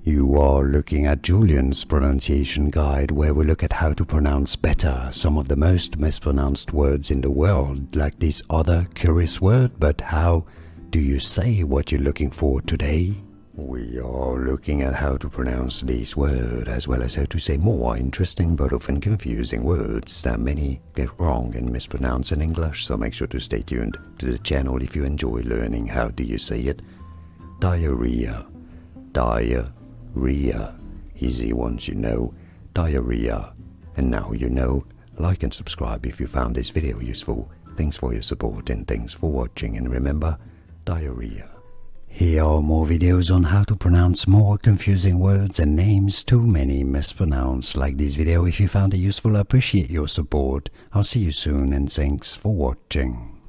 You are looking at Julian's pronunciation guide, where we look at how to pronounce better some of the most mispronounced words in the world, like this other curious word. But how do you say what you're looking for today? We are looking at how to pronounce this word, as well as how to say more interesting but often confusing words that many get wrong and mispronounce in English, so make sure to stay tuned to the channel if you enjoy learning how do you say it. Diarrhea. Diarrhea. Easy once you know. Diarrhea. And now you know. Like and subscribe if you found this video useful. Thanks for your support and thanks for watching, and remember, diarrhea. Here are more videos on how to pronounce more confusing words and names too many mispronounced. Like this video if you found it useful. I appreciate your support. I'll see you soon and thanks for watching.